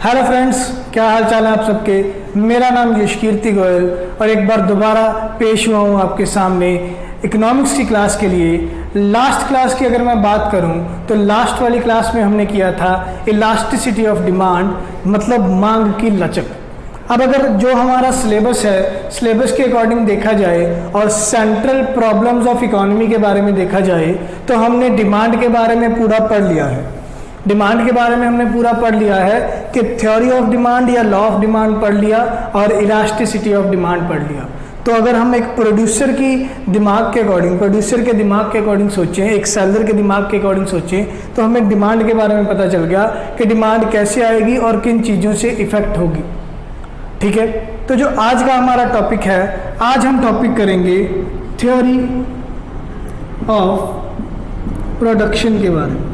Hello friends, क्या हाल चाल है आप सबके। मेरा नाम यशकीर्ति गोयल और एक बार दोबारा पेश हुआ हूँ आपके सामने इकोनॉमिक्स की क्लास के लिए। लास्ट क्लास की अगर मैं बात करूँ तो लास्ट वाली क्लास में हमने किया था इलास्टिसिटी ऑफ डिमांड, मतलब मांग की लचक। अब अगर जो हमारा सिलेबस है, सिलेबस के अकॉर्डिंग देखा जाए और सेंट्रल प्रॉब्लम्स ऑफ इकोनॉमी के बारे में देखा जाए तो हमने डिमांड के बारे में पूरा पढ़ लिया है। डिमांड के बारे में हमने पूरा पढ़ लिया है कि थ्योरी ऑफ डिमांड या लॉ ऑफ डिमांड पढ़ लिया और इलास्टिसिटी ऑफ डिमांड पढ़ लिया। तो अगर हम एक प्रोड्यूसर की दिमाग के अकॉर्डिंग, प्रोड्यूसर के दिमाग के अकॉर्डिंग सोचें, एक सेलर के दिमाग के अकॉर्डिंग सोचें, तो हमें डिमांड के बारे में पता चल गया कि डिमांड कैसे आएगी और किन चीज़ों से इफेक्ट होगी। ठीक है, तो जो आज का हमारा टॉपिक है, आज हम टॉपिक करेंगे थ्योरी ऑफ प्रोडक्शन के बारे में।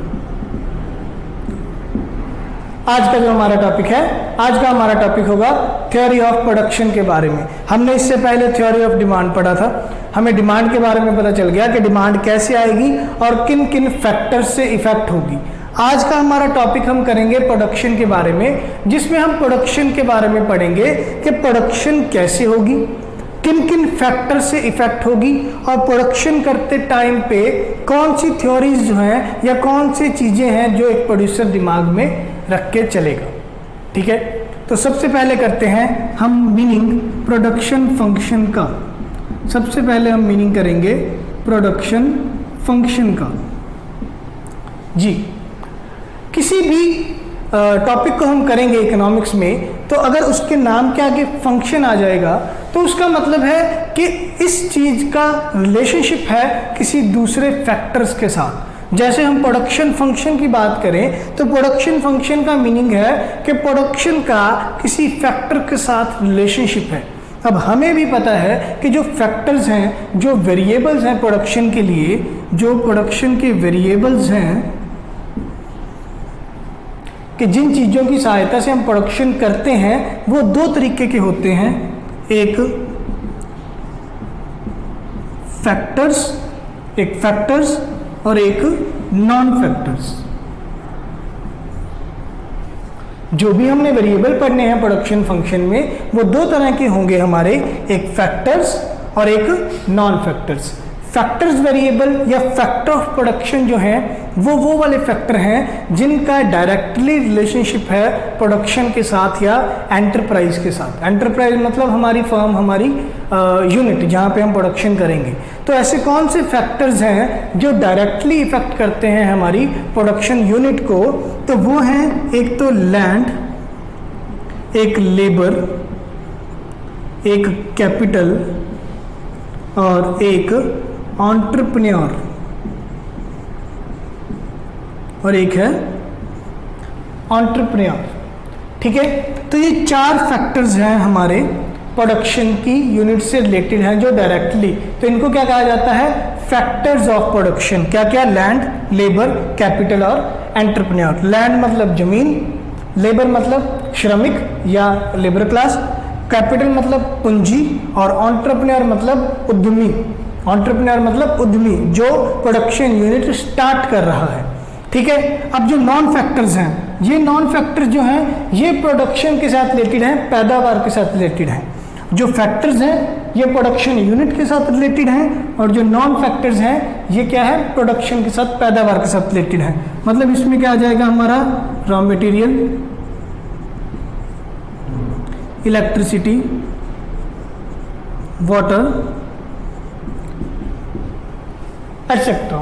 आज का जो हमारा टॉपिक है, आज का हमारा टॉपिक होगा थ्योरी ऑफ प्रोडक्शन के बारे में। हमने इससे पहले थ्योरी ऑफ डिमांड पढ़ा था। हमें डिमांड के बारे में पता चल गया कि डिमांड कैसे आएगी और किन किन फैक्टर्स से इफेक्ट होगी। आज का हमारा टॉपिक हम करेंगे प्रोडक्शन के बारे में, जिसमें हम प्रोडक्शन के बारे में पढ़ेंगे कि प्रोडक्शन कैसे होगी, किन किन फैक्टर से इफेक्ट होगी और प्रोडक्शन करते टाइम पे कौन सी थ्योरीज जो हैं या कौन सी चीज़ें हैं जो एक प्रोड्यूसर दिमाग में रख के चलेगा। ठीक है, तो सबसे पहले करते हैं हम मीनिंग प्रोडक्शन फंक्शन का। सबसे पहले हम मीनिंग करेंगे प्रोडक्शन फंक्शन का। जी, किसी भी टॉपिक को हम करेंगे इकोनॉमिक्स में, तो अगर उसके नाम के आगे फंक्शन आ जाएगा तो उसका मतलब है कि इस चीज़ का रिलेशनशिप है किसी दूसरे फैक्टर्स के साथ। जैसे हम प्रोडक्शन फंक्शन की बात करें तो प्रोडक्शन फंक्शन का मीनिंग है कि प्रोडक्शन का किसी फैक्टर के साथ रिलेशनशिप है। अब हमें भी पता है कि जो फैक्टर्स हैं, जो वेरिएबल्स हैं प्रोडक्शन के लिए, जो प्रोडक्शन के वेरिएबल्स हैं कि जिन चीज़ों की सहायता से हम प्रोडक्शन करते हैं, वो दो तरीके के होते हैं। एक फैक्टर्स और एक नॉन फैक्टर्स। जो भी हमने वेरिएबल पढ़ने हैं प्रोडक्शन फंक्शन में, वो दो तरह के होंगे हमारे, एक फैक्टर्स और एक नॉन फैक्टर्स। फैक्टर्स वेरिएबल या फैक्टर ऑफ प्रोडक्शन जो हैं वो वाले फैक्टर हैं जिनका डायरेक्टली रिलेशनशिप है प्रोडक्शन के साथ या एंटरप्राइज के साथ। एंटरप्राइज मतलब हमारी फर्म, हमारी यूनिट जहाँ पे हम प्रोडक्शन करेंगे। तो ऐसे कौन से फैक्टर्स हैं जो डायरेक्टली इफेक्ट करते हैं हमारी प्रोडक्शन यूनिट को? तो वो हैं एक तो लैंड, एक लेबर, एक कैपिटल और एक एंटरप्रेन्योर और एक है एंटरप्रेन्योर। ठीक है, तो ये चार फैक्टर्स हैं हमारे प्रोडक्शन की यूनिट से रिलेटेड हैं जो डायरेक्टली, तो इनको क्या कहा जाता है? Factors of production. क्या क्या? लैंड, लेबर, कैपिटल और एंटरप्रेन्योर। लैंड मतलब जमीन, लेबर मतलब श्रमिक या लेबर क्लास, कैपिटल मतलब पूंजी और एंटरप्रेन्योर मतलब उद्यमी। एंटरप्रेन्योर मतलब उद्यमी जो प्रोडक्शन यूनिट स्टार्ट कर रहा है। ठीक है, अब जो नॉन फैक्टर्स हैं, ये नॉन फैक्टर्स जो हैं ये प्रोडक्शन के साथ रिलेटेड हैं, पैदावार के साथ रिलेटेड हैं। जो फैक्टर्स हैं ये प्रोडक्शन यूनिट के साथ रिलेटेड हैं और जो नॉन फैक्टर्स हैं ये क्या है? प्रोडक्शन के साथ, पैदावार के साथ रिलेटेड हैं। मतलब इसमें क्या आ जाएगा हमारा? Raw material, electricity, water, etcetera.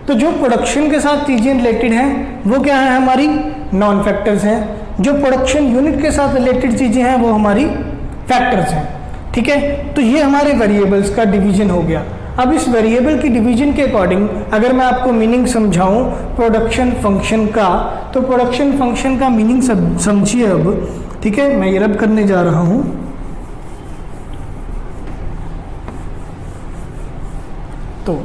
तो जो प्रोडक्शन के साथ चीज़ें रिलेटेड हैं वो क्या है? हमारी नॉन फैक्टर्स हैं। जो प्रोडक्शन यूनिट के साथ रिलेटेड चीज़ें हैं वो हमारी फैक्टर्स हैं। ठीक है, तो ये हमारे वेरिएबल्स का डिवीजन हो गया। अब इस वेरिएबल की डिवीजन के अकॉर्डिंग अगर मैं आपको मीनिंग समझाऊं प्रोडक्शन फंक्शन का, तो प्रोडक्शन फंक्शन का मीनिंग समझिए अब। ठीक है, मैं ये रब करने जा रहा हूं। तो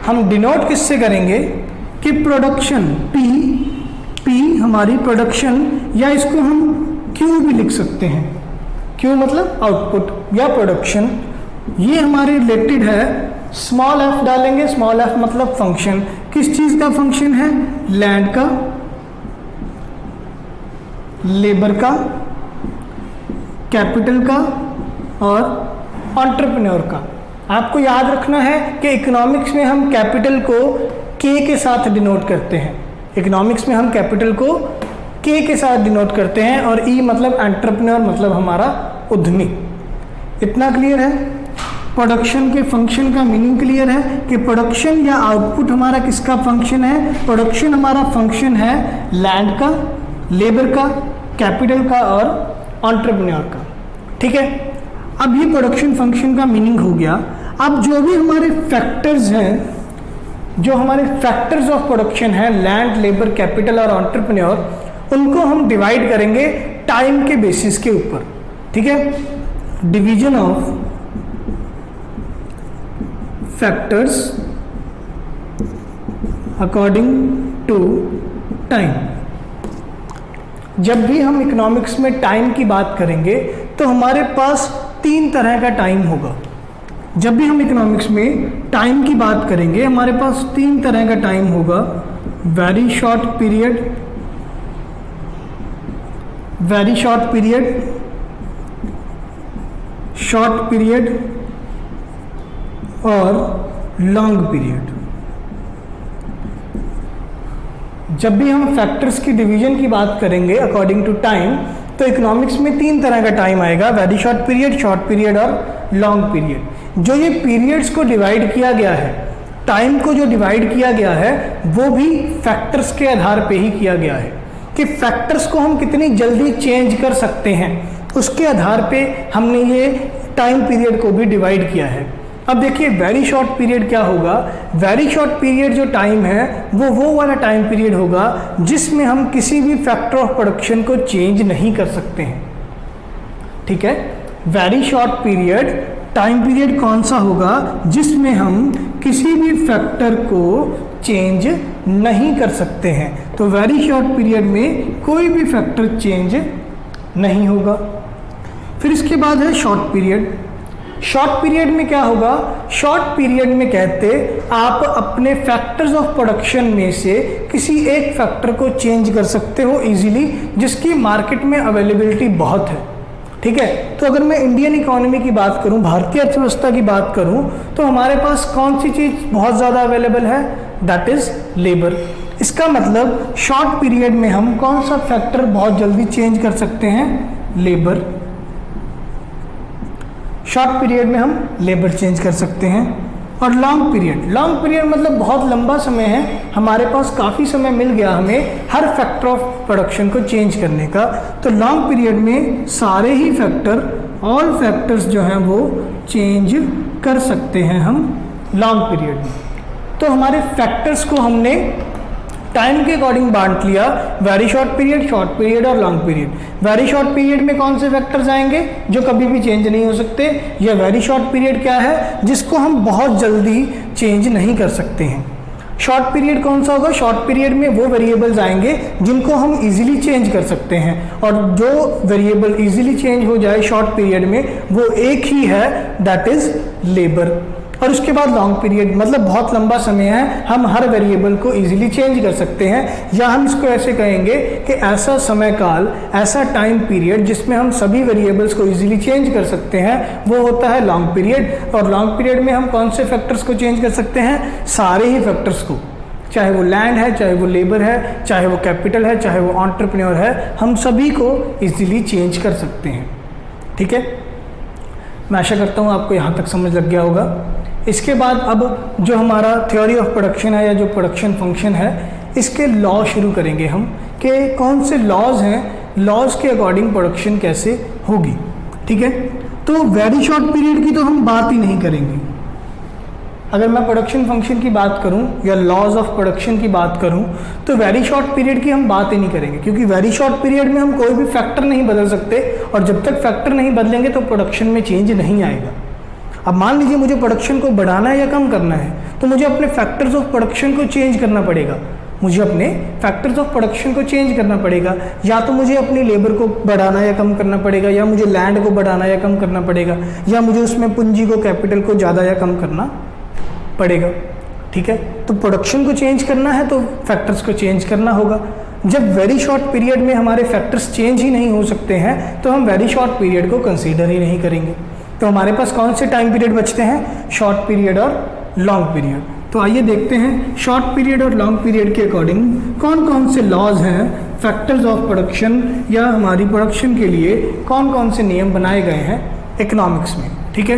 हम डिनोट किससे करेंगे कि प्रोडक्शन पी हमारी प्रोडक्शन, या इसको हम क्यू भी लिख सकते हैं। क्यू मतलब आउटपुट या प्रोडक्शन। ये हमारे रिलेटेड है, स्मॉल एफ डालेंगे, स्मॉल एफ मतलब फंक्शन। किस चीज़ का फंक्शन है? लैंड का, लेबर का, कैपिटल का और एंटरप्रेन्योर का। आपको याद रखना है कि इकोनॉमिक्स में हम कैपिटल को के के साथ डिनोट करते हैं। इकोनॉमिक्स में हम कैपिटल को के साथ डिनोट करते हैं और ई मतलब एंटरप्रेन्योर मतलब हमारा उद्यमी। इतना क्लियर है? प्रोडक्शन के फंक्शन का मीनिंग क्लियर है कि प्रोडक्शन या आउटपुट हमारा किसका फंक्शन है? प्रोडक्शन हमारा फंक्शन है लैंड का, लेबर का, कैपिटल का और एंटरप्रेन्योर का। ठीक है, अब ये प्रोडक्शन फंक्शन का मीनिंग हो गया। अब जो भी हमारे फैक्टर्स हैं, जो हमारे फैक्टर्स ऑफ प्रोडक्शन है लैंड, लेबर, कैपिटल और एंटरप्रेन्योर, उनको हम डिवाइड करेंगे टाइम के बेसिस के ऊपर। ठीक है, division of factors according to time. जब भी हम इकोनॉमिक्स में टाइम की बात करेंगे तो हमारे पास 3 तरह का टाइम होगा। जब भी हम इकोनॉमिक्स में टाइम की बात करेंगे हमारे पास 3 तरह का टाइम होगा। Very short period, very short period, short period और लॉन्ग पीरियड। जब भी हम फैक्टर्स की डिवीजन की बात करेंगे अकॉर्डिंग टू टाइम तो इकोनॉमिक्स में 3 तरह का टाइम आएगा, very short period, short period और लॉन्ग पीरियड। जो ये पीरियड्स को डिवाइड किया गया है, टाइम को जो डिवाइड किया गया है वो भी फैक्टर्स के आधार पे ही किया गया है कि फैक्टर्स को हम कितनी जल्दी चेंज कर सकते हैं, उसके आधार पे हमने ये टाइम पीरियड को भी डिवाइड किया है। अब देखिए वेरी शॉर्ट पीरियड क्या होगा? वेरी शॉर्ट पीरियड जो टाइम है वो वाला टाइम पीरियड होगा जिसमें हम किसी भी फैक्टर ऑफ प्रोडक्शन को चेंज नहीं कर सकते हैं। ठीक है, very short period time period कौन सा होगा? जिसमें हम किसी भी फैक्टर को चेंज नहीं कर सकते हैं। तो वेरी शॉर्ट पीरियड में कोई भी फैक्टर चेंज नहीं होगा। फिर इसके बाद है शॉर्ट पीरियड। शॉर्ट पीरियड में क्या होगा? शॉर्ट पीरियड में कहते आप अपने फैक्टर्स ऑफ प्रोडक्शन में से किसी एक फैक्टर को चेंज कर सकते हो इजीली, जिसकी मार्केट में अवेलेबिलिटी बहुत है। ठीक है, तो अगर मैं इंडियन इकोनॉमी की बात करूं, भारतीय अर्थव्यवस्था की बात करूं, तो हमारे पास कौन सी चीज़ बहुत ज़्यादा अवेलेबल है? That is labour. इसका मतलब शॉर्ट पीरियड में हम कौन सा फैक्टर बहुत जल्दी चेंज कर सकते हैं? लेबर। शॉर्ट पीरियड में हम लेबर चेंज कर सकते हैं। और लॉन्ग पीरियड मतलब बहुत लंबा समय है, हमारे पास काफ़ी समय मिल गया हमें हर फैक्टर ऑफ प्रोडक्शन को चेंज करने का। तो लॉन्ग पीरियड में सारे ही फैक्टर, ऑल फैक्टर्स जो हैं वो चेंज कर सकते हैं हम लॉन्ग पीरियड में। तो हमारे फैक्टर्स को हमने टाइम के अकॉर्डिंग बांट लिया, very short period, short period और long period. Very short period में कौन से फैक्टर्स आएंगे? जो कभी भी चेंज नहीं हो सकते। यह वेरी शॉर्ट पीरियड क्या है? जिसको हम बहुत जल्दी चेंज नहीं कर सकते हैं। शॉर्ट पीरियड कौन सा होगा? शॉर्ट पीरियड में वो वेरिएबल्स आएंगे जिनको हम इजीली चेंज कर सकते हैं, और जो वेरिएबल इजीली चेंज हो जाए शॉर्ट पीरियड में वो एक ही है, दैट इज लेबर। और उसके बाद लॉन्ग पीरियड मतलब बहुत लंबा समय है, हम हर वेरिएबल को इजीली चेंज कर सकते हैं, या हम इसको ऐसे कहेंगे कि ऐसा समय काल, ऐसा टाइम पीरियड जिसमें हम सभी वेरिएबल्स को इजीली चेंज कर सकते हैं, वो होता है लॉन्ग पीरियड। और लॉन्ग पीरियड में हम कौन से फैक्टर्स को चेंज कर सकते हैं? सारे ही फैक्टर्स को, चाहे वो लैंड है, चाहे वो लेबर है, चाहे वो कैपिटल है, चाहे वो एंटरप्रेन्योर है, हम सभी को इजीली चेंज कर सकते हैं। ठीक है, मैं आशा करता हूँ आपको यहाँ तक समझ लग गया होगा। इसके बाद अब जो हमारा थ्योरी ऑफ प्रोडक्शन है या जो प्रोडक्शन फंक्शन है, इसके लॉ शुरू करेंगे हम कि कौन से लॉज हैं, लॉज के अकॉर्डिंग प्रोडक्शन कैसे होगी। ठीक है, तो वेरी शॉर्ट पीरियड की तो हम बात ही नहीं करेंगे। अगर मैं प्रोडक्शन फंक्शन की बात करूं या लॉज ऑफ प्रोडक्शन की बात करूं तो वेरी शॉर्ट पीरियड की हम बात ही नहीं करेंगे, क्योंकि वेरी शॉर्ट पीरियड में हम कोई भी फैक्टर नहीं बदल सकते, और जब तक फैक्टर नहीं बदलेंगे तो प्रोडक्शन में चेंज नहीं आएगा। अब मान लीजिए मुझे प्रोडक्शन को बढ़ाना है या कम करना है, तो मुझे अपने फैक्टर्स ऑफ प्रोडक्शन को चेंज करना पड़ेगा। मुझे अपने फैक्टर्स ऑफ प्रोडक्शन को चेंज करना पड़ेगा, या तो मुझे अपनी लेबर को बढ़ाना या कम करना पड़ेगा, या मुझे लैंड को बढ़ाना या कम करना पड़ेगा, या मुझे उसमें पूंजी को, कैपिटल को ज़्यादा या कम करना पड़ेगा। ठीक है, तो प्रोडक्शन को चेंज करना है तो फैक्टर्स को चेंज करना होगा। जब वेरी शॉर्ट पीरियड में हमारे फैक्टर्स चेंज ही नहीं हो सकते हैं तो हम वेरी शॉर्ट पीरियड को कंसीडर ही नहीं करेंगे। तो हमारे पास कौन से टाइम पीरियड बचते हैं, शॉर्ट पीरियड और लॉन्ग पीरियड। तो आइए देखते हैं शॉर्ट पीरियड और लॉन्ग पीरियड के अकॉर्डिंग कौन कौन से लॉज हैं फैक्टर्स ऑफ प्रोडक्शन या हमारी प्रोडक्शन के लिए कौन कौन से नियम बनाए गए हैं इकोनॉमिक्स में। ठीक है,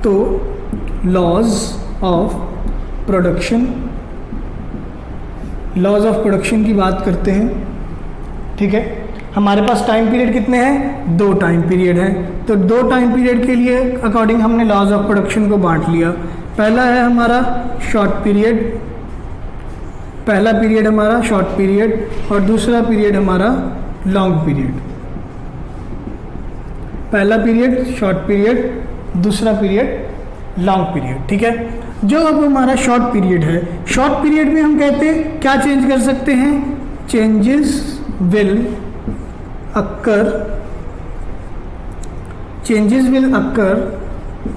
तो laws of production, laws of production की बात करते हैं। ठीक है, हमारे पास टाइम पीरियड कितने हैं, 2 टाइम पीरियड हैं। तो 2 टाइम पीरियड के लिए अकॉर्डिंग हमने लॉज ऑफ प्रोडक्शन को बांट लिया। पहला है हमारा शॉर्ट पीरियड, पहला पीरियड हमारा शॉर्ट पीरियड और दूसरा पीरियड हमारा लॉन्ग पीरियड। पहला पीरियड शॉर्ट पीरियड, दूसरा पीरियड लॉन्ग पीरियड। ठीक है, जो अब हमारा शॉर्ट पीरियड है, शॉर्ट पीरियड में हम कहते हैं क्या चेंज कर सकते हैं, changes will occur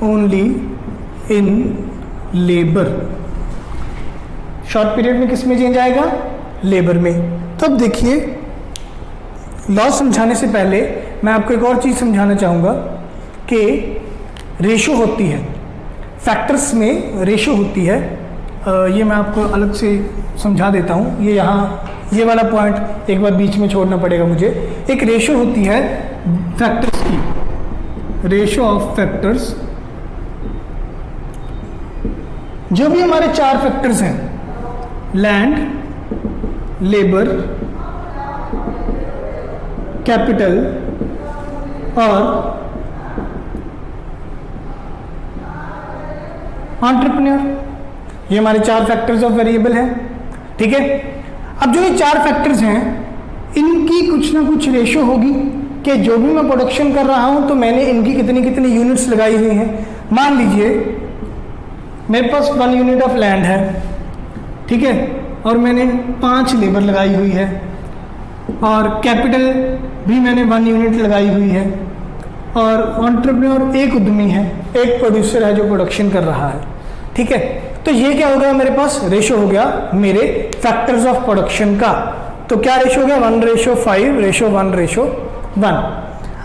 only in labour. Short period में किस में चेंज आएगा, लेबर में। तो अब देखिए, लॉ समझाने से पहले मैं आपको एक और चीज़ समझाना चाहूँगा कि रेशो होती है, फैक्टर्स में रेशो होती है। ये मैं आपको अलग से समझा देता हूँ। ये यहाँ ये वाला पॉइंट एक बार बीच में छोड़ना पड़ेगा मुझे। एक रेशो होती है फैक्टर्स की, रेशो ऑफ फैक्टर्स। जो भी हमारे 4 फैक्टर्स हैं, लैंड, लेबर, कैपिटल और एंटरप्रेन्योर, ये हमारे 4 फैक्टर्स ऑफ वेरिएबल हैं। ठीक है, अब जो ये 4 फैक्टर्स हैं इनकी कुछ ना कुछ रेशो होगी कि जो भी मैं प्रोडक्शन कर रहा हूं तो मैंने इनकी कितनी कितनी यूनिट्स लगाई हुई हैं। मान लीजिए मेरे पास 1 यूनिट ऑफ लैंड है, ठीक है, और मैंने 5 लेबर लगाई हुई है और कैपिटल भी मैंने 1 यूनिट लगाई हुई है और एंटरप्रेन्योर एक उद्यमी है, एक प्रोड्यूसर है जो प्रोडक्शन कर रहा है। ठीक है, तो ये क्या हो गया, मेरे पास रेशो हो गया मेरे फैक्टर्स ऑफ प्रोडक्शन का। तो क्या रेशो हो गया, 1:5 रेशो 1:1।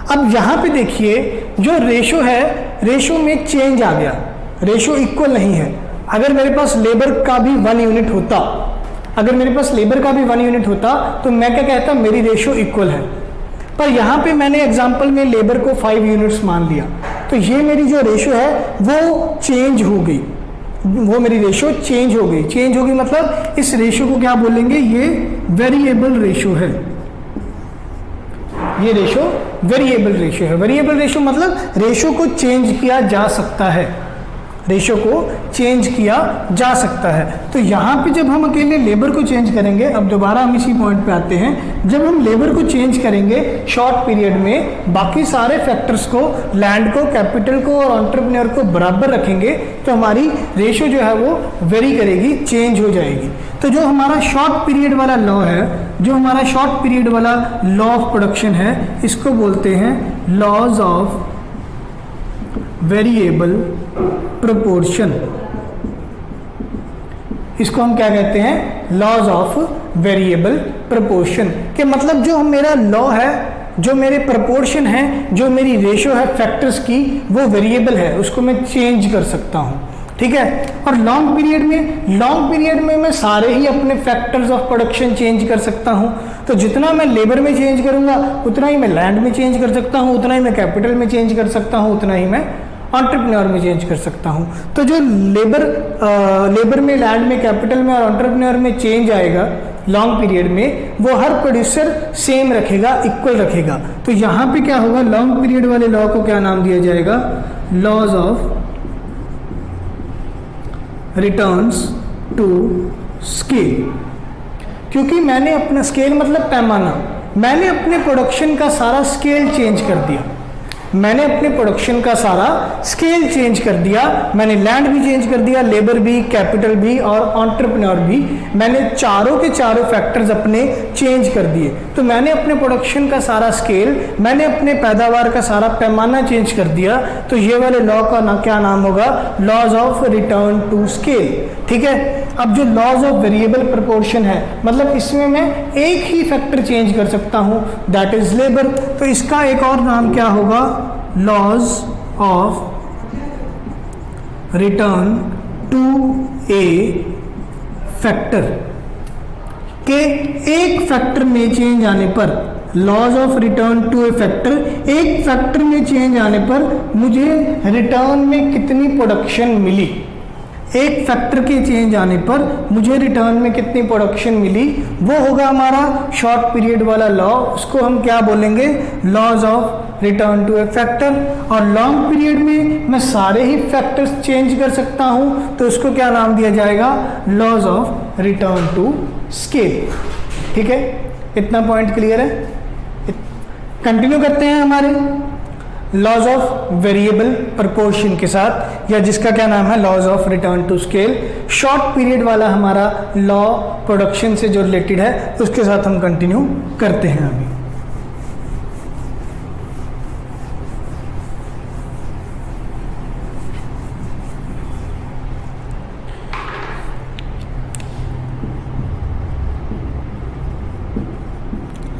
अब यहाँ पे देखिए जो रेशो है, रेशो में चेंज आ गया, रेशो इक्वल नहीं है। अगर मेरे पास लेबर का भी 1 यूनिट होता, अगर मेरे पास लेबर का भी 1 यूनिट होता तो मैं क्या कहता, मेरी रेशो इक्वल है। पर यहाँ पे मैंने एग्जांपल में लेबर को 5 यूनिट्स मान लिया, तो ये मेरी जो रेशो है वो चेंज हो गई, वो मेरी रेशो चेंज हो गई। चेंज होगी मतलब इस रेशो को क्या बोलेंगे, ये वेरिएबल रेशो है। ये रेशो वेरिएबल रेशो है। वेरिएबल रेशो मतलब रेशो को चेंज किया जा सकता है, रेशो को चेंज किया जा सकता है। तो यहाँ पे जब हम अकेले लेबर को चेंज करेंगे, अब दोबारा हम इसी पॉइंट पे आते हैं, जब हम लेबर को चेंज करेंगे शॉर्ट पीरियड में, बाकी सारे फैक्टर्स को, लैंड को, कैपिटल को और एंटरप्रेन्योर को बराबर रखेंगे तो हमारी रेशो जो है वो वेरी करेगी, चेंज हो जाएगी। तो जो हमारा शॉर्ट पीरियड वाला लॉ है, जो हमारा शॉर्ट पीरियड वाला लॉ ऑफ प्रोडक्शन है, इसको बोलते हैं लॉज ऑफ वेरिएबल प्रोपोर्शन। इसको हम क्या कहते हैं, लॉज ऑफ वेरिएबल प्रोपोर्शन। के मतलब जो मेरा लॉ है, जो मेरे प्रोपोर्शन है, जो मेरी रेशो है फैक्टर्स की, वो वेरिएबल है, उसको मैं चेंज कर सकता हूं। ठीक है, और लॉन्ग पीरियड में मैं सारे ही अपने फैक्टर्स ऑफ प्रोडक्शन चेंज कर सकता हूं। तो जितना मैं लेबर में चेंज करूंगा उतना ही मैं लैंड में चेंज कर सकता हूं, उतना ही मैं कैपिटल में चेंज कर सकता हूं, उतना ही मैं एंटरप्रेन्योर में चेंज कर सकता हूं। तो जो लेबर में, लैंड में, कैपिटल में और एंटरप्रेन्योर में चेंज आएगा लॉन्ग पीरियड में, वो हर प्रोड्यूसर सेम रखेगा, इक्वल रखेगा। तो यहाँ पे क्या होगा, लॉन्ग पीरियड वाले लॉ को क्या नाम दिया जाएगा, laws of returns to scale. क्योंकि मैंने अपना स्केल मतलब पैमाना, मैंने अपने प्रोडक्शन का सारा स्केल चेंज कर दिया, मैंने अपने प्रोडक्शन का सारा स्केल चेंज कर दिया। मैंने लैंड भी चेंज कर दिया, लेबर भी, कैपिटल भी और एंटरप्रेन्योर भी, मैंने चारों के चारों फैक्टर्स अपने चेंज कर दिए। तो मैंने अपने प्रोडक्शन का सारा स्केल, मैंने अपने पैदावार का सारा पैमाना चेंज कर दिया। तो ये वाले लॉ का क्या नाम होगा, laws of return to scale. ठीक है, अब जो लॉज ऑफ वेरिएबल प्रोपोर्शन है, मतलब इसमें मैं एक ही फैक्टर चेंज कर सकता हूं, दैट इज लेबर। तो इसका एक और नाम क्या होगा, laws of return to a factor, के एक फैक्टर में चेंज आने पर, laws of return to a factor, एक फैक्टर में चेंज आने पर मुझे रिटर्न में कितनी प्रोडक्शन मिली, एक फैक्टर के चेंज आने पर मुझे रिटर्न में कितनी प्रोडक्शन मिली, वो होगा हमारा शॉर्ट पीरियड वाला लॉ। उसको हम क्या बोलेंगे, laws of return to a factor. और लॉन्ग पीरियड में मैं सारे ही फैक्टर्स चेंज कर सकता हूं, तो उसको क्या नाम दिया जाएगा, laws of return to scale. ठीक है, इतना पॉइंट क्लियर है। कंटिन्यू करते हैं हमारे लॉज ऑफ वेरिएबल प्रोपोर्शन के साथ, या जिसका क्या नाम है, laws of return to scale. Short period वाला हमारा लॉ प्रोडक्शन से जो रिलेटेड है, उसके साथ हम कंटिन्यू करते हैं अभी।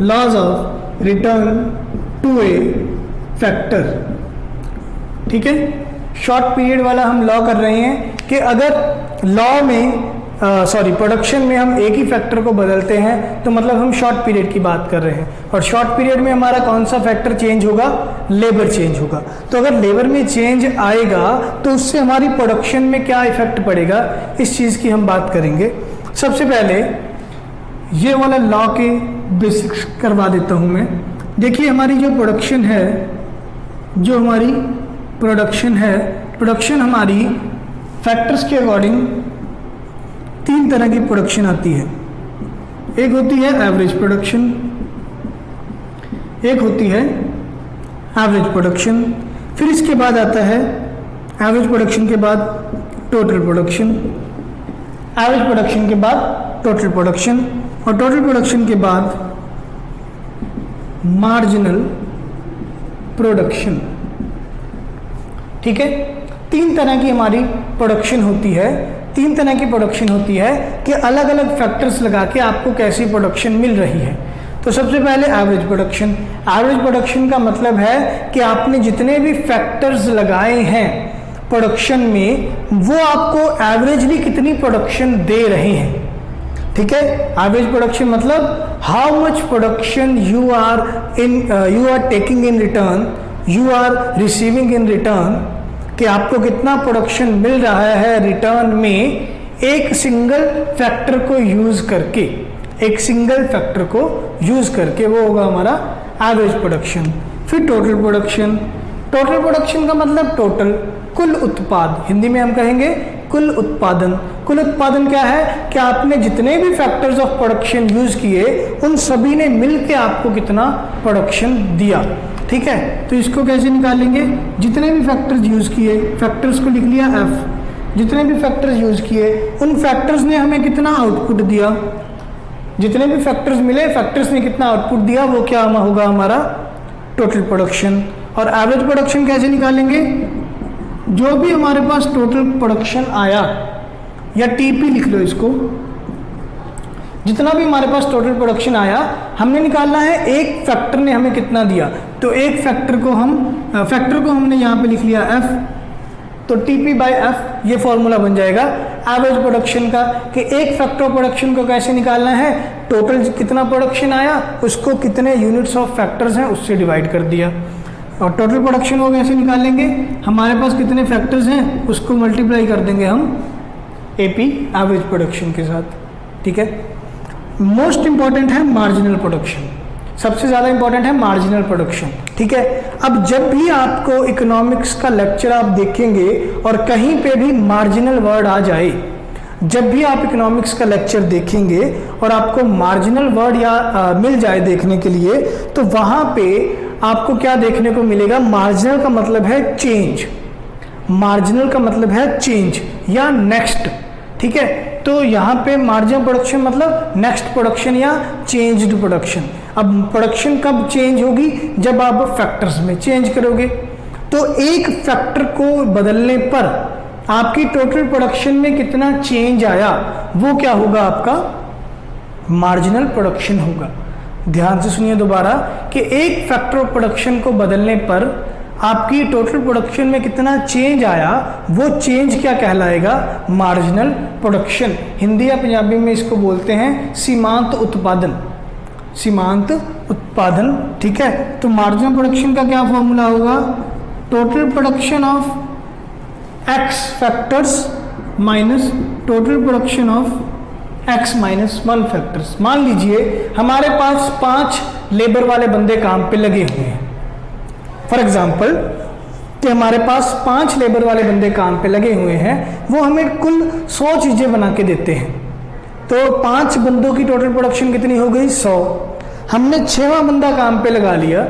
Laws of return to a factor. ठीक है, शॉर्ट पीरियड वाला हम लॉ कर रहे हैं कि अगर लॉ में प्रोडक्शन में हम एक ही फैक्टर को बदलते हैं, तो मतलब हम शॉर्ट पीरियड की बात कर रहे हैं। और शॉर्ट पीरियड में हमारा कौन सा फैक्टर चेंज होगा, लेबर चेंज होगा। तो अगर लेबर में चेंज आएगा तो उससे हमारी प्रोडक्शन में क्या इफेक्ट पड़ेगा, इस चीज़ की हम बात करेंगे। सबसे पहले ये वाला लॉ के बेसिक्स करवा देता हूँ मैं। देखिए हमारी जो प्रोडक्शन है, प्रोडक्शन हमारी फैक्टर्स के अकॉर्डिंग तीन तरह की प्रोडक्शन आती है। एक होती है एवरेज प्रोडक्शन, एक होती है एवरेज प्रोडक्शन, फिर इसके बाद आता है एवरेज प्रोडक्शन के बाद टोटल प्रोडक्शन, एवरेज प्रोडक्शन के बाद टोटल प्रोडक्शन, और टोटल प्रोडक्शन के बाद मार्जिनल प्रोडक्शन। ठीक है, तीन तरह की हमारी प्रोडक्शन होती है। तीन तरह की प्रोडक्शन होती है कि अलग अलग फैक्टर्स लगा के आपको कैसी प्रोडक्शन मिल रही है। तो सबसे पहले एवरेज प्रोडक्शन। एवरेज प्रोडक्शन का मतलब है कि आपने जितने भी फैक्टर्स लगाए हैं प्रोडक्शन में, वो आपको एवरेजली कितनी प्रोडक्शन दे रहे हैं। ठीक है, एवरेज प्रोडक्शन मतलब how much production you are taking in return, you are receiving in return, कि आपको कितना प्रोडक्शन मिल रहा है रिटर्न में एक सिंगल फैक्टर को यूज करके, एक सिंगल फैक्टर को यूज करके, वो होगा हमारा एवरेज प्रोडक्शन। फिर टोटल प्रोडक्शन। टोटल प्रोडक्शन का मतलब टोटल, कुल उत्पाद, हिंदी में हम कहेंगे कुल उत्पादन। कुल उत्पादन क्या है कि आपने जितने भी फैक्टर्स ऑफ प्रोडक्शन यूज किए, उन सभी ने मिलके आपको कितना प्रोडक्शन दिया। ठीक है, तो इसको कैसे निकालेंगे, जितने भी फैक्टर्स यूज किए, फैक्टर्स को लिख लिया एफ, जितने भी फैक्टर्स यूज किए उन फैक्टर्स ने हमें कितना आउटपुट दिया, जितने भी फैक्टर्स मिले, फैक्टर्स ने कितना आउटपुट दिया, वो क्या होगा हमारा टोटल प्रोडक्शन। और एवरेज प्रोडक्शन कैसे निकालेंगे, जो भी हमारे पास टोटल प्रोडक्शन आया, या टीपी लिख लो इसको, जितना भी हमारे पास टोटल प्रोडक्शन आया, हमने निकालना है एक फैक्टर ने हमें कितना दिया। तो एक फैक्टर को हमने यहाँ पे लिख लिया एफ, तो टीपी बाय एफ ये फॉर्मूला बन जाएगा एवरेज प्रोडक्शन का, कि एक फैक्टर ऑफ प्रोडक्शन को कैसे निकालना है, टोटल कितना प्रोडक्शन आया उसको कितने यूनिट्स ऑफ फैक्टर्स हैं उससे डिवाइड कर दिया। और टोटल प्रोडक्शन को कैसे निकालेंगे, हमारे पास कितने फैक्टर्स हैं उसको मल्टीप्लाई कर देंगे हम एपी एवरेज प्रोडक्शन के साथ। ठीक है, मोस्ट इंपॉर्टेंट है मार्जिनल प्रोडक्शन, सबसे ज़्यादा इंपॉर्टेंट है मार्जिनल प्रोडक्शन। ठीक है, अब जब भी आपको इकोनॉमिक्स का लेक्चर आप देखेंगे और कहीं पे भी मार्जिनल वर्ड आ जाए, जब भी आप इकोनॉमिक्स का लेक्चर देखेंगे और आपको मार्जिनल वर्ड या मिल जाए देखने के लिए, तो वहाँ पे आपको क्या देखने को मिलेगा, मार्जिनल का मतलब है चेंज, मार्जिनल का मतलब है चेंज या नेक्स्ट। ठीक है, तो यहाँ पे मार्जिनल प्रोडक्शन मतलब नेक्स्ट प्रोडक्शन या चेंज्ड प्रोडक्शन। अब प्रोडक्शन कब चेंज होगी, जब आप फैक्टर्स में चेंज करोगे। तो एक फैक्टर को बदलने पर आपकी टोटल प्रोडक्शन में कितना चेंज आया वो क्या होगा, आपका मार्जिनल प्रोडक्शन होगा। ध्यान से सुनिए दोबारा कि एक फैक्टर ऑफ प्रोडक्शन को बदलने पर आपकी टोटल प्रोडक्शन में कितना चेंज आया, वो चेंज क्या कहलाएगा, मार्जिनल प्रोडक्शन। हिंदी या पंजाबी में इसको बोलते हैं सीमांत उत्पादन, सीमांत उत्पादन। ठीक है, तो मार्जिनल प्रोडक्शन का क्या फॉर्मूला होगा, total production of x factors minus total production of x minus 1 factors. मान लीजिए हमारे पास 5 लेबर वाले बंदे काम पे लगे हुए हैं, फॉर एग्जाम्पल कि हमारे पास 5 लेबर वाले बंदे काम पे लगे हुए हैं, वो हमें कुल 100 चीज़ें बना के देते हैं। तो 5 बंदों की टोटल प्रोडक्शन कितनी हो गई, 100। हमने 6वां बंदा काम पे लगा लिया,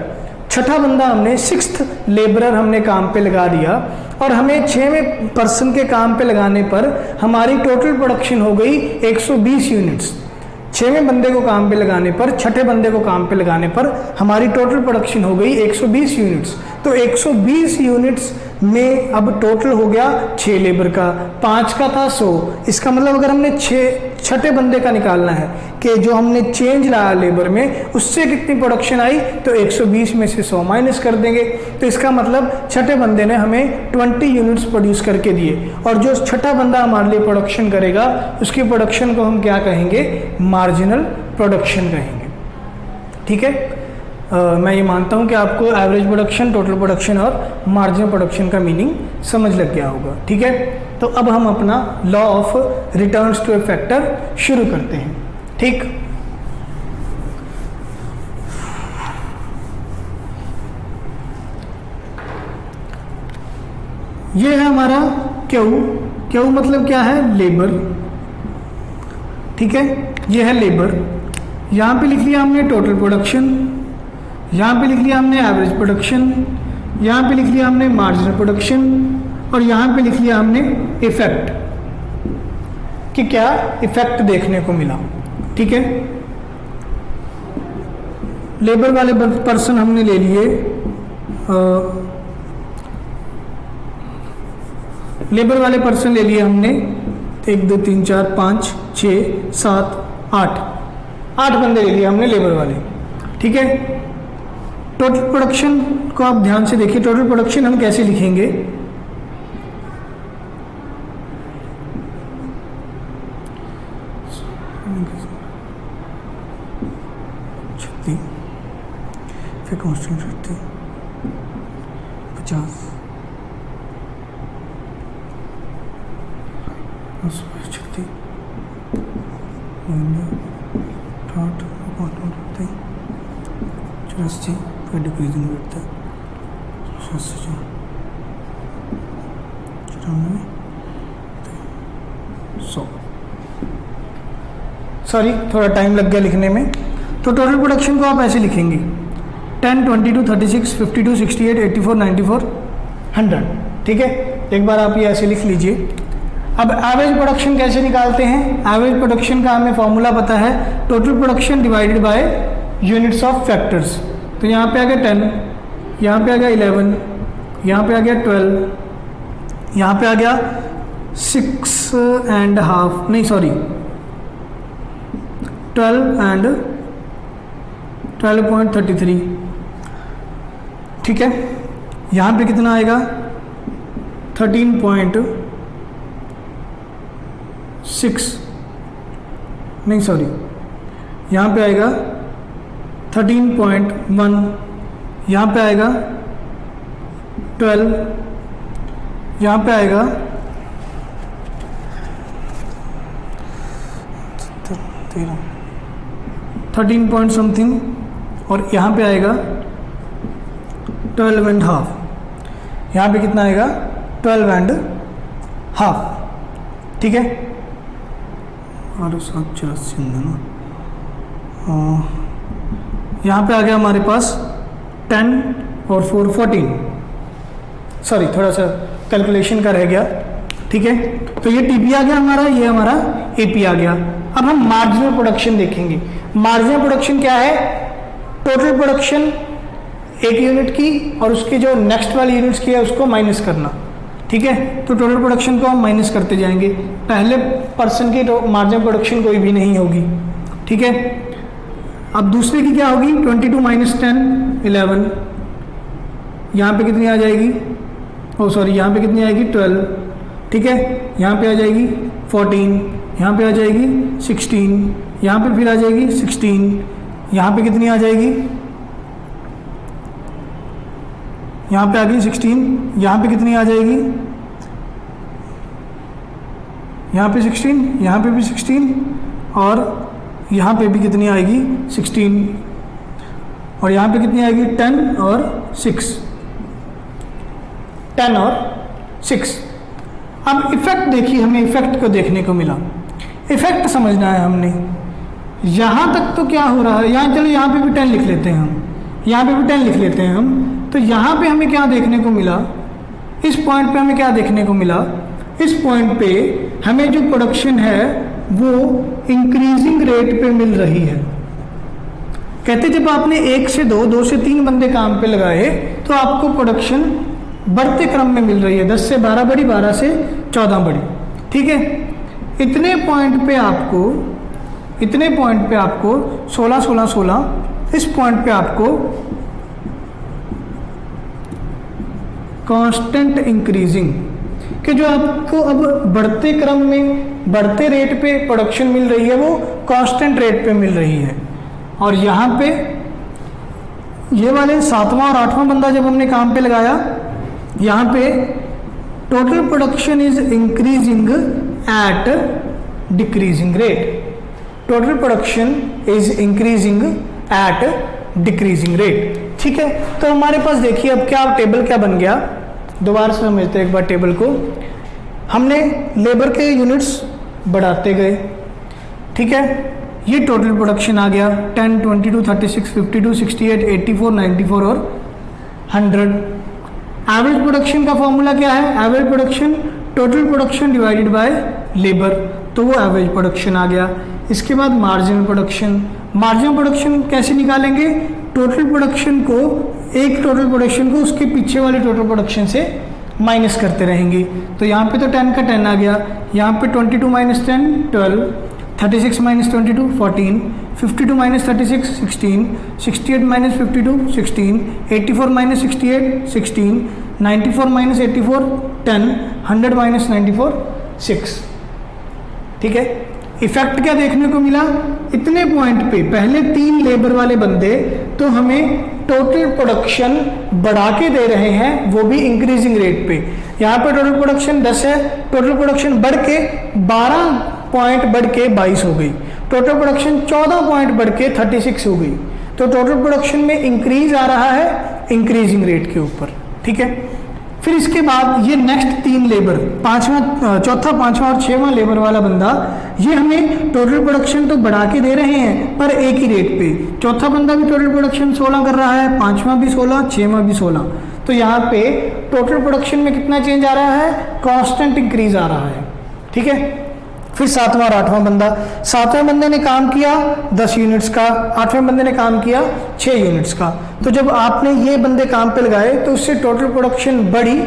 6ठा बंदा हमने 6th लेबरर हमने काम पे लगा दिया, और हमें 6वें पर्सन के काम पे लगाने पर हमारी टोटल प्रोडक्शन हो गई 120 यूनिट्स। 6वें बंदे को काम पे लगाने पर, 6ठे बंदे को काम पे लगाने पर हमारी टोटल प्रोडक्शन हो गई 120 यूनिट्स। तो 120 यूनिट्स में अब टोटल हो गया 6 लेबर का, 5 का था 100। इसका मतलब अगर हमने 6ठे बंदे का निकालना है कि जो हमने चेंज लाया लेबर में, उससे कितनी प्रोडक्शन आई, तो 120 में से 100 माइनस कर देंगे। तो इसका मतलब 6ठे बंदे ने हमें 20 यूनिट्स प्रोड्यूस करके दिए, और जो 6ठा बंदा हमारे लिए प्रोडक्शन करेगा उसकी प्रोडक्शन को हम क्या कहेंगे, मार्जिनल प्रोडक्शन कहेंगे। ठीक है, मैं ये मानता हूँ कि आपको एवरेज प्रोडक्शन, टोटल प्रोडक्शन और मार्जिनल प्रोडक्शन का मीनिंग समझ लग गया होगा। ठीक है, तो अब हम अपना law of returns to a factor शुरू करते हैं। ठीक, ये है हमारा क्यू मतलब क्या है, लेबर। ठीक है, ये है लेबर। यहाँ पे लिख लिया हमने टोटल प्रोडक्शन, यहाँ पे लिख लिया हमने एवरेज प्रोडक्शन, यहाँ पे लिख लिया हमने मार्जिनल प्रोडक्शन, और यहाँ पे लिख लिया हमने इफेक्ट, कि क्या इफेक्ट देखने को मिला। ठीक है, लेबर वाले पर्सन हमने ले लिए, लेबर वाले पर्सन ले लिए हमने 1 2 3 4 5 6 7 8 बंदे ले लिए हमने लेबर वाले। ठीक है, टोटल प्रोडक्शन को आप ध्यान से देखिए, टोटल प्रोडक्शन हम कैसे लिखेंगे, फिर कांस्टेंट 50 80 फिर डिक्रीजिंग बढ़ता है 100। सॉरी, थोड़ा टाइम लग गया लिखने में। तो टोटल प्रोडक्शन को आप ऐसे लिखेंगे 10 22 36 52 68 84 94 100। ठीक है, एक बार आप ये ऐसे लिख लीजिए। अब एवरेज प्रोडक्शन कैसे निकालते हैं, एवरेज प्रोडक्शन का हमें फॉर्मूला पता है, total production divided by units of factors. तो यहाँ पे आ गया 10, यहाँ पे आ गया 11, यहाँ पे आ गया 12, यहाँ पे आ गया 6.5, नहीं सॉरी 12 एंड 12.33। ठीक है, यहाँ पे कितना आएगा 13.6, नहीं सॉरी यहाँ पे आएगा 13.1, यहाँ पे आएगा 12, यहाँ पे आएगा 13 पॉइंट समथिंग, और यहाँ पे आएगा 12.5। यहाँ पे कितना आएगा 12.5। ठीक है, और 784 ना, यहाँ पे आ गया हमारे पास 10 और 4 14। सॉरी, थोड़ा सा कैलकुलेशन का रह गया। ठीक है, तो ये टीपी आ गया हमारा, ये हमारा एपी आ गया। अब हम मार्जिनल प्रोडक्शन देखेंगे। मार्जिनल प्रोडक्शन क्या है, टोटल प्रोडक्शन एक यूनिट की और उसकी जो नेक्स्ट वाली यूनिट्स की है उसको माइनस करना। ठीक है। तो टोटल प्रोडक्शन को हम माइनस करते जाएंगे, पहले पर्सन की मार्जिनल प्रोडक्शन कोई भी नहीं होगी, ठीक है। अब दूसरे की क्या होगी, 22 माइनस 10 11, यहाँ पे कितनी आ जाएगी, ओ सॉरी यहाँ पे कितनी आएगी 12, ठीक है। यहाँ पे आ जाएगी 14, यहाँ पे आ जाएगी 16, यहाँ पे फिर आ जाएगी 16, यहाँ पे कितनी आ जाएगी, यहाँ पे आ गई 16, यहाँ पे कितनी आ जाएगी, यहाँ पे 16, यहाँ पे भी 16 और यहाँ पे भी कितनी आएगी 16 और यहाँ पे कितनी आएगी 10 और 6, 10 और 6। अब इफेक्ट देखिए, हमें इफेक्ट को देखने को मिला, इफेक्ट समझना है हमने। यहाँ तक तो क्या हो रहा है, यहाँ चलो यहाँ पे भी 10 लिख लेते हैं हम, यहाँ पे भी 10 लिख लेते हैं हम। तो यहाँ पे हमें क्या देखने को मिला, इस पॉइंट पे हमें क्या देखने को मिला, इस पॉइंट पे हमें जो प्रोडक्शन है वो इंक्रीजिंग रेट पे मिल रही है। कहते जब आपने 1 से 2, 2 से 3 बंदे काम पे लगाए तो आपको प्रोडक्शन बढ़ते क्रम में मिल रही है, 10 से 12 बढ़ी, 12 से 14 बढ़ी, ठीक है। इतने पॉइंट पे आपको 16 16 16, इस पॉइंट पे आपको कांस्टेंट इंक्रीजिंग कि जो आपको अब बढ़ते क्रम में बढ़ते रेट पे प्रोडक्शन मिल रही है वो कांस्टेंट रेट पे मिल रही है। और यहाँ पे ये वाले 7वां और 8वां बंदा जब हमने काम पे लगाया, यहाँ पे total production is increasing at decreasing rate, total production is increasing at decreasing rate, ठीक है। तो हमारे पास देखिए अब क्या टेबल क्या बन गया, दोबारा से समझते हैं एक बार टेबल को। हमने लेबर के यूनिट्स बढ़ाते गए, ठीक है। ये टोटल प्रोडक्शन आ गया 10, 22, 36, 52, 68, 84, 94 और 100। एवरेज प्रोडक्शन का फॉर्मूला क्या है, average production total production divided by labour, तो वो एवरेज प्रोडक्शन आ गया। इसके बाद मार्जिनल प्रोडक्शन, मार्जिनल प्रोडक्शन कैसे निकालेंगे, टोटल प्रोडक्शन को एक टोटल प्रोडक्शन को उसके पीछे वाले टोटल प्रोडक्शन से माइनस करते रहेंगे। तो यहाँ पे तो 10 का 10 आ गया, यहाँ पे 22 minus 10 12, 36 minus 22 14, 52 minus 36 16, 68 minus 52 16, 84 minus 68 16, 94 minus 84 10, 100 minus 94 6, ठीक है। इफेक्ट क्या देखने को मिला, इतने पॉइंट पे पहले 3 लेबर वाले बंदे तो हमें टोटल प्रोडक्शन बढ़ा के दे रहे हैं, वो भी इंक्रीजिंग रेट पे। यहाँ पे टोटल प्रोडक्शन 10 है, टोटल प्रोडक्शन बढ़ के 12 पॉइंट बढ़ के 22 हो गई, टोटल प्रोडक्शन 14 पॉइंट बढ़ के 36 हो गई। तो टोटल प्रोडक्शन में इंक्रीज आ रहा है इंक्रीजिंग रेट के ऊपर, ठीक है। फिर इसके बाद ये नेक्स्ट 3 लेबर, चौथा 5वां और 6वां लेबर वाला बंदा, ये हमें टोटल प्रोडक्शन तो बढ़ा के दे रहे हैं पर एक ही रेट पे। चौथा बंदा भी टोटल प्रोडक्शन 16 कर रहा है, 5वां भी 16, 6वां भी 16। तो यहाँ पे टोटल प्रोडक्शन में कितना चेंज आ रहा है, कांस्टेंट इंक्रीज आ रहा है, ठीक है। फिर 7वां और 8वां बंदा, 7वें बंदे ने काम किया 10 यूनिट्स का, 8वें बंदे ने काम किया 6 यूनिट्स का। तो जब आपने ये बंदे काम पे लगाए तो उससे टोटल प्रोडक्शन बढ़ी,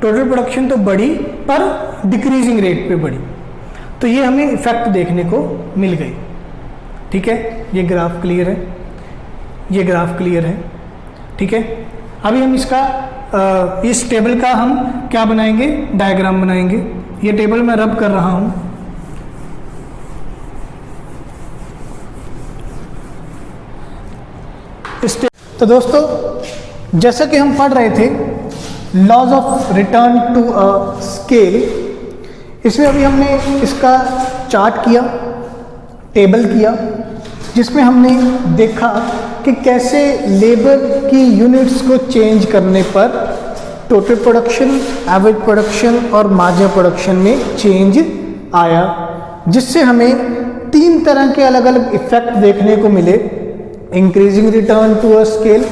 टोटल प्रोडक्शन तो बढ़ी पर डिक्रीजिंग रेट पे बढ़ी। तो ये हमें इफेक्ट देखने को मिल गई, ठीक है। ये ग्राफ क्लियर है, ये ग्राफ क्लियर है, ठीक है। अभी हम इसका इस टेबल का हम क्या बनाएंगे, डायग्राम बनाएंगे। ये टेबल मैं रब कर रहा हूँ, तो दोस्तों जैसा कि हम पढ़ रहे थे laws of return to a scale, इसमें अभी हमने इसका चार्ट किया, टेबल किया, जिसमें हमने देखा कि कैसे लेबर की यूनिट्स को चेंज करने पर टोटल प्रोडक्शन, एवरेज प्रोडक्शन और मार्जिनल प्रोडक्शन में चेंज आया, जिससे हमें 3 तरह के अलग अलग इफेक्ट देखने को मिले। Increasing return to a scale,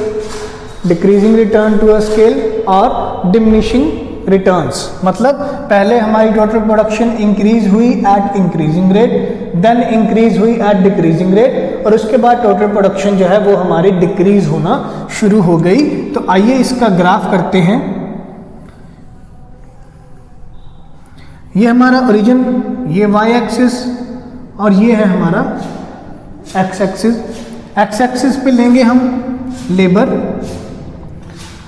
decreasing return to a scale और डिमिनिशिंग रिटर्न्स। मतलब पहले हमारी टोटल प्रोडक्शन इंक्रीज हुई at increasing rate, then increase हुई एट डिक्रीजिंग रेट, और उसके बाद टोटल प्रोडक्शन जो है वो हमारी डिक्रीज होना शुरू हो गई। तो आइए इसका ग्राफ करते हैं। ये हमारा ओरिजिन, ये वाई एक्सिस और ये है हमारा एक्स एक्सिस। एक्स एक्सिस पे लेंगे हम लेबर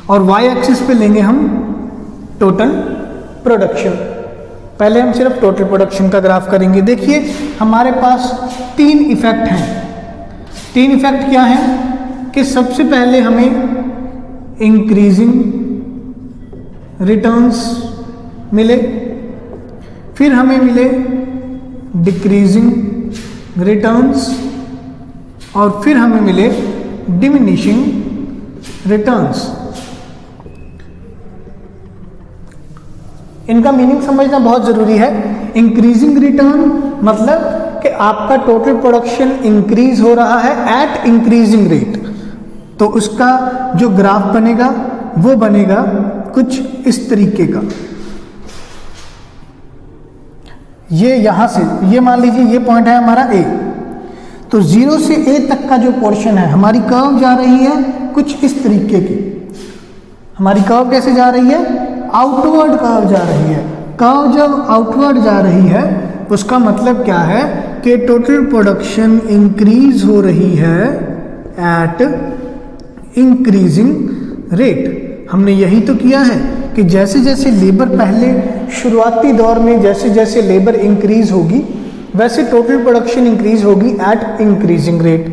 और वाई एक्सिस पे लेंगे हम टोटल प्रोडक्शन। पहले हम सिर्फ टोटल प्रोडक्शन का ग्राफ करेंगे। देखिए हमारे पास 3 इफेक्ट हैं। 3 इफेक्ट क्या हैं कि सबसे पहले हमें इंक्रीजिंग रिटर्न्स मिले, फिर हमें मिले डिक्रीजिंग रिटर्न्स और फिर हमें मिले डिमिनिशिंग रिटर्न्स। इनका मीनिंग समझना बहुत ज़रूरी है। इंक्रीजिंग रिटर्न मतलब कि आपका टोटल प्रोडक्शन इंक्रीज हो रहा है एट इंक्रीजिंग रेट, तो उसका जो ग्राफ बनेगा वो बनेगा कुछ इस तरीके का। ये यहां से, ये मान लीजिए ये पॉइंट है हमारा ए, तो 0 से ए तक का जो पोर्शन है हमारी कर्व जा रही है कुछ इस तरीके की। हमारी कर्व कैसे जा रही है? आउटवर्ड कर्व जा रही है। कर्व जब आउटवर्ड जा रही है उसका मतलब क्या है कि टोटल प्रोडक्शन इंक्रीज हो रही है एट इंक्रीजिंग रेट। हमने यही तो किया है कि जैसे जैसे लेबर पहले शुरुआती दौर में जैसे जैसे लेबर इंक्रीज होगी वैसे टोटल प्रोडक्शन इंक्रीज होगी at increasing rate.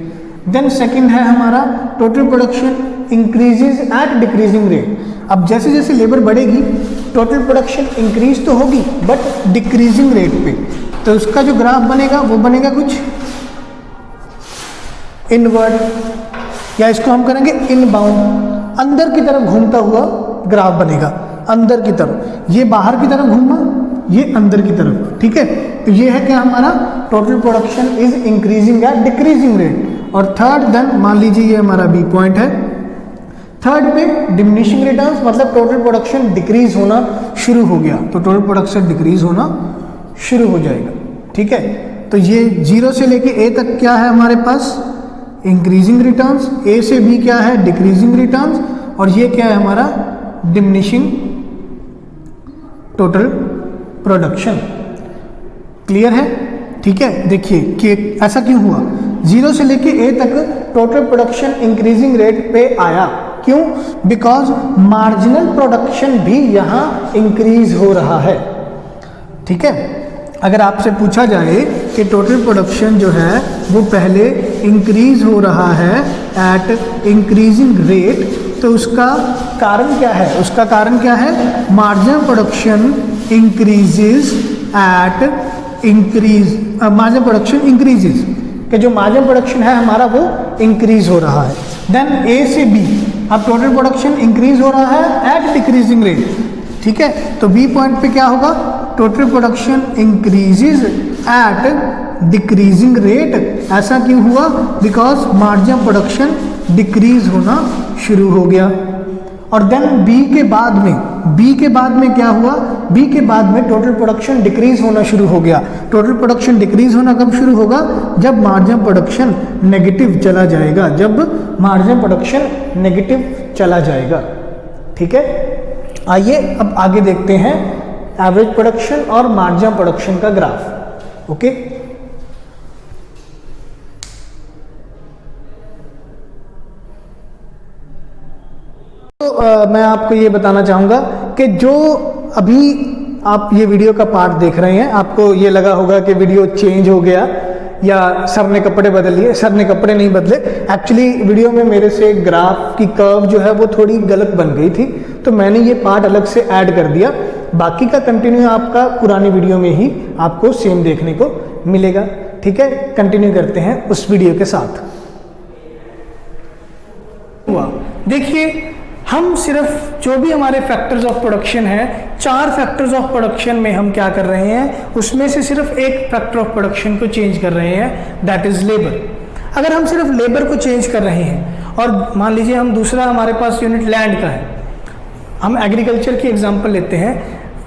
Then second है हमारा total production increases at decreasing rate. अब जैसे जैसे लेबर बढ़ेगी टोटल प्रोडक्शन इंक्रीज तो होगी बट डिक्रीजिंग रेट पे, तो उसका जो ग्राफ बनेगा वो बनेगा कुछ इनवर्ड, या इसको हम करेंगे इनबाउंड, अंदर की तरफ घूमता हुआ ग्राफ बनेगा। अंदर की तरफ, ये बाहर की तरफ घूमा, ये अंदर की तरफ, ठीक है। तो ये है क्या हमारा total production is increasing at decreasing rate. और थर्ड, देन मान लीजिए ये हमारा बी पॉइंट है। थर्ड पे डिमिनिशिंग रिटर्न्स मतलब टोटल प्रोडक्शन डिक्रीज होना शुरू हो गया, तो टोटल प्रोडक्शन डिक्रीज होना शुरू हो जाएगा, ठीक है। तो ये 0 से लेके ए तक क्या है हमारे पास? Increasing returns. ए से बी क्या है? Decreasing returns. और ये क्या है हमारा? Diminishing total production. क्लियर है? ठीक है। देखिए कि ऐसा क्यों हुआ, 0 से लेके ए तक टोटल प्रोडक्शन इंक्रीजिंग रेट पे आया, क्यों? बिकॉज मार्जिनल प्रोडक्शन भी यहां इंक्रीज हो रहा है, ठीक है। अगर आपसे पूछा जाए कि टोटल प्रोडक्शन जो है वो पहले इंक्रीज हो रहा है एट इंक्रीजिंग रेट, तो उसका कारण क्या है? उसका कारण क्या है? Marginal production increases eight increase, marginal production increases, कि जो मार्जिनल प्रोडक्शन है हमारा वो इंक्रीज हो रहा है। देन ए से बी, अब टोटल प्रोडक्शन इंक्रीज हो रहा है एट डिक्रीजिंग रेट, ठीक है। तो बी पॉइंट पे क्या होगा? Total production increases at decreasing rate. ऐसा क्यों हुआ? बिकॉज मार्जिनल प्रोडक्शन डिक्रीज होना शुरू हो गया। और देन बी के बाद में क्या हुआ? बी के बाद में टोटल प्रोडक्शन डिक्रीज होना शुरू हो गया। टोटल प्रोडक्शन डिक्रीज होना कब शुरू होगा? जब मार्जिनल प्रोडक्शन नेगेटिव चला जाएगा, जब मार्जिनल प्रोडक्शन नेगेटिव चला जाएगा, ठीक है। आइए अब आगे देखते हैं एवरेज प्रोडक्शन और मार्जिनल प्रोडक्शन का ग्राफ। ओके, तो मैं आपको ये बताना चाहूँगा कि जो अभी आप ये वीडियो का पार्ट देख रहे हैं, आपको ये लगा होगा कि वीडियो चेंज हो गया या सर ने कपड़े बदल लिए। सर ने कपड़े नहीं बदले, एक्चुअली वीडियो में मेरे से ग्राफ की कर्व जो है वो थोड़ी गलत बन गई थी, तो मैंने ये पार्ट अलग से ऐड कर दिया। बाकी का कंटिन्यू आपका पुरानी वीडियो में ही आपको सेम देखने को मिलेगा, ठीक है। कंटिन्यू करते हैं उस वीडियो के साथ। देखिए, हम सिर्फ जो भी हमारे फैक्टर्स ऑफ प्रोडक्शन है, 4 फैक्टर्स ऑफ प्रोडक्शन में हम क्या कर रहे हैं, उसमें से सिर्फ एक फैक्टर ऑफ प्रोडक्शन को चेंज कर रहे हैं, दैट इज लेबर। अगर हम सिर्फ लेबर को चेंज कर रहे हैं और मान लीजिए हम दूसरा हमारे पास यूनिट लैंड का है, हम एग्रीकल्चर की एग्जांपल लेते हैं।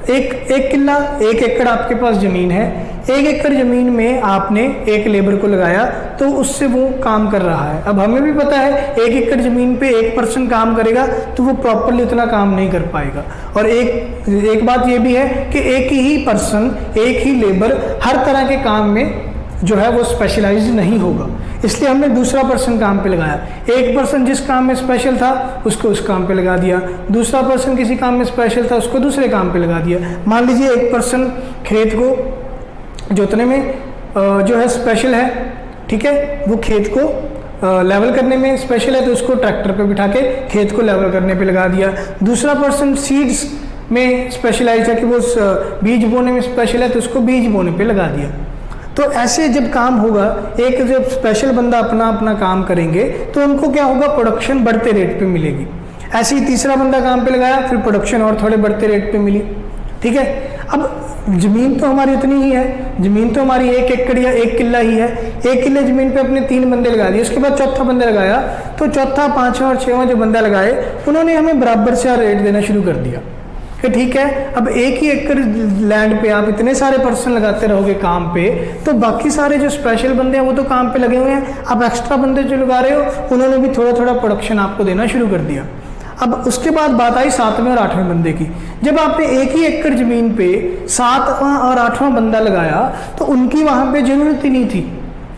एक किला, 1 एकड़ आपके पास ज़मीन है, 1 एकड़ ज़मीन में आपने एक लेबर को लगाया तो उससे वो काम कर रहा है। अब हमें भी पता है 1 एकड़ ज़मीन पे 1 पर्सन काम करेगा तो वो प्रॉपरली उतना काम नहीं कर पाएगा। और एक बात ये भी है कि एक ही पर्सन, एक ही लेबर हर तरह के काम में जो है वो स्पेशलाइज नहीं होगा, इसलिए हमने दूसरा पर्सन काम पे लगाया। एक पर्सन जिस काम में स्पेशल था उसको उस काम पे लगा दिया, दूसरा पर्सन किसी काम में स्पेशल था उसको दूसरे काम पे लगा दिया। मान लीजिए एक पर्सन खेत को जोतने में जो है स्पेशल है, ठीक है, वो खेत को लेवल करने में स्पेशल है तो उसको ट्रैक्टर पे बिठा के खेत को लेवल करने पे लगा दिया। दूसरा पर्सन सीड्स में स्पेशलाइज है कि वो बीज बोने में स्पेशल है तो उसको बीज बोने पे लगा दिया। तो ऐसे जब काम होगा, एक जब स्पेशल बंदा अपना अपना काम करेंगे तो उनको क्या होगा, प्रोडक्शन बढ़ते रेट पे मिलेगी। ऐसे ही तीसरा बंदा काम पे लगाया, फिर प्रोडक्शन और थोड़े बढ़ते रेट पे मिली, ठीक है। अब ज़मीन तो हमारी उतनी ही है, ज़मीन तो हमारी 1 एकड़ या 1 किला ही है। 1 किले ज़मीन पे अपने 3 बंदे लगा दिए, उसके बाद चौथा बंदा लगाया तो चौथा, पाँचवा और छठवां जो बंदा लगाए उन्होंने हमें बराबर से रेट देना शुरू कर दिया कि ठीक है, अब 1 ही एकड़ लैंड पे आप इतने सारे पर्सन लगाते रहोगे काम पे तो बाकी सारे जो स्पेशल बंदे हैं वो तो काम पे लगे हुए हैं, आप एक्स्ट्रा बंदे जो लगा रहे हो उन्होंने भी थोड़ा थोड़ा प्रोडक्शन आपको देना शुरू कर दिया। अब उसके बाद बात आई 7वें और 8वें बंदे की। जब आपने 1 ही एकड़ ज़मीन पे 7वां और 8वां बंदा लगाया तो उनकी वहाँ पे ज़रूरत ही नहीं थी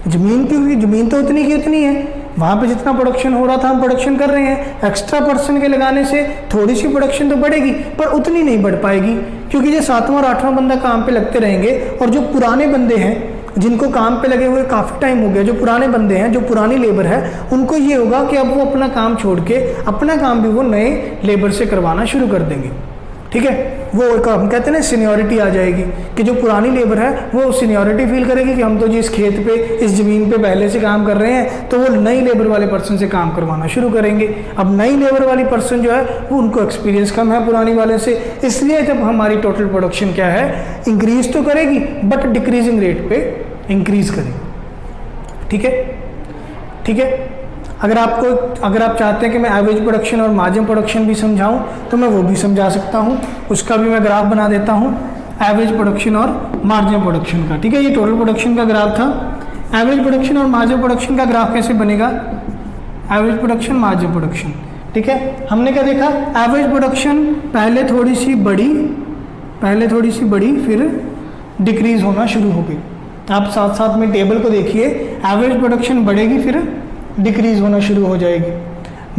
ज़मीन की, क्योंकि ज़मीन तो उतनी की उतनी है, वहाँ पे जितना प्रोडक्शन हो रहा था हम प्रोडक्शन कर रहे हैं। एक्स्ट्रा पर्सन के लगाने से थोड़ी सी प्रोडक्शन तो बढ़ेगी पर उतनी नहीं बढ़ पाएगी, क्योंकि जो 7वां और 8वां बंदा काम पे लगते रहेंगे और जो पुराने बंदे हैं जिनको काम पे लगे हुए काफ़ी टाइम हो गया, जो पुराने बंदे हैं, जो पुरानी लेबर है, उनको ये होगा कि अब वो अपना काम छोड़ के अपना काम भी वो नए लेबर से करवाना शुरू कर देंगे, ठीक है। वो एक हम कहते हैं ना सीनियरिटी आ जाएगी कि जो पुरानी लेबर है वो सीनियरिटी फील करेगी कि हम तो जी इस खेत पे, इस ज़मीन पे पहले से काम कर रहे हैं, तो वो नई लेबर वाले पर्सन से काम करवाना शुरू करेंगे। अब नई लेबर वाली पर्सन जो है वो उनको एक्सपीरियंस कम है पुरानी वाले से, इसलिए जब हमारी टोटल प्रोडक्शन क्या है, इंक्रीज तो करेगी बट डिक्रीजिंग रेट पे इंक्रीज करेगी, ठीक है, ठीक है। अगर आप चाहते हैं कि मैं एवरेज प्रोडक्शन और मार्जिन प्रोडक्शन भी समझाऊं तो मैं वो भी समझा सकता हूं, उसका भी मैं ग्राफ बना देता हूं, एवरेज प्रोडक्शन और मार्जिन प्रोडक्शन का, ठीक है। ये टोटल प्रोडक्शन का ग्राफ था। एवरेज प्रोडक्शन और मार्जिन प्रोडक्शन का ग्राफ कैसे बनेगा, एवरेज प्रोडक्शन, मार्जिन प्रोडक्शन, ठीक है। हमने क्या देखा, एवरेज प्रोडक्शन पहले थोड़ी सी बड़ी फिर डिक्रीज होना शुरू हो गई। आप साथ साथ में टेबल को देखिए, एवरेज प्रोडक्शन बढ़ेगी फिर डिक्रीज होना शुरू हो जाएगी।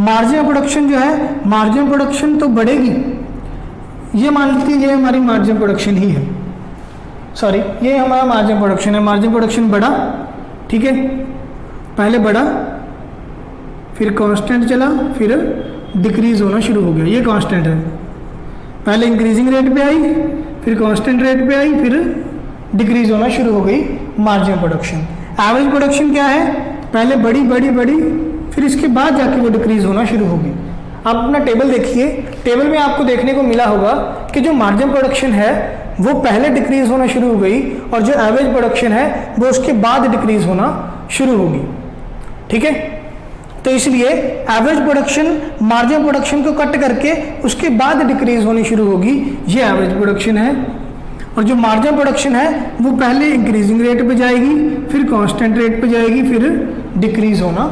मार्जिन प्रोडक्शन जो है, मार्जिन प्रोडक्शन तो बढ़ेगी, ये मान लीजिए ये हमारी मार्जिन प्रोडक्शन ही है, सॉरी ये हमारा मार्जिन प्रोडक्शन है। मार्जिन प्रोडक्शन बढ़ा, ठीक है, पहले बढ़ा फिर कांस्टेंट चला फिर डिक्रीज होना शुरू हो गया, ये कांस्टेंट है। पहले इंक्रीजिंग रेट पे आई फिर कांस्टेंट रेट पे आई फिर डिक्रीज होना शुरू हो गई मार्जिन प्रोडक्शन। एवरेज प्रोडक्शन क्या है, पहले बड़ी फिर इसके बाद जाके वो डिक्रीज होना शुरू होगी। आप अपना टेबल देखिए, टेबल में आपको देखने को मिला होगा कि जो मार्जिन प्रोडक्शन है वो पहले डिक्रीज होना शुरू हो गई और जो एवरेज प्रोडक्शन है वो उसके बाद डिक्रीज होना शुरू होगी, ठीक है। तो इसलिए एवरेज प्रोडक्शन मार्जिन प्रोडक्शन को कट करके उसके बाद डिक्रीज होनी शुरू होगी, ये एवरेज प्रोडक्शन है। और जो मार्जिन प्रोडक्शन है वो पहले इंक्रीजिंग रेट पे जाएगी फिर कांस्टेंट रेट पे जाएगी फिर डिक्रीज होना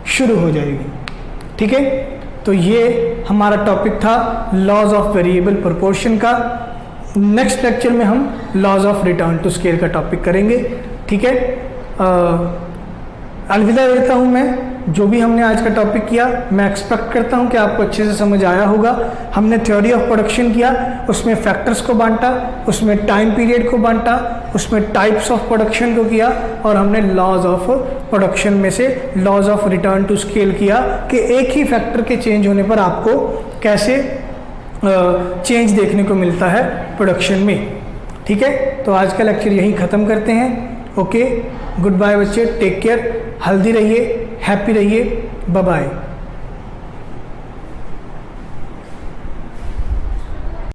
शुरू हो जाएगी, ठीक है। तो ये हमारा टॉपिक था लॉज ऑफ वेरिएबल प्रोपोर्शन का। नेक्स्ट लेक्चर में हम laws of return to scale का टॉपिक करेंगे, ठीक है। अलविदा देता हूँ मैं। जो भी हमने आज का टॉपिक किया मैं एक्सपेक्ट करता हूँ कि आपको अच्छे से समझ आया होगा। हमने थ्योरी ऑफ प्रोडक्शन किया, उसमें फैक्टर्स को बांटा, उसमें टाइम पीरियड को बांटा, उसमें टाइप्स ऑफ प्रोडक्शन को किया और हमने लॉज ऑफ प्रोडक्शन में से laws of return to scale किया कि एक ही फैक्टर के चेंज होने पर आपको कैसे चेंज देखने को मिलता है प्रोडक्शन में, ठीक है। तो आज का लेक्चर यहीं ख़त्म करते हैं। ओके, गुड बाय बच्चे, टेक केयर, हेल्दी रहिए, हैप्पी रहिए, बाय बाय।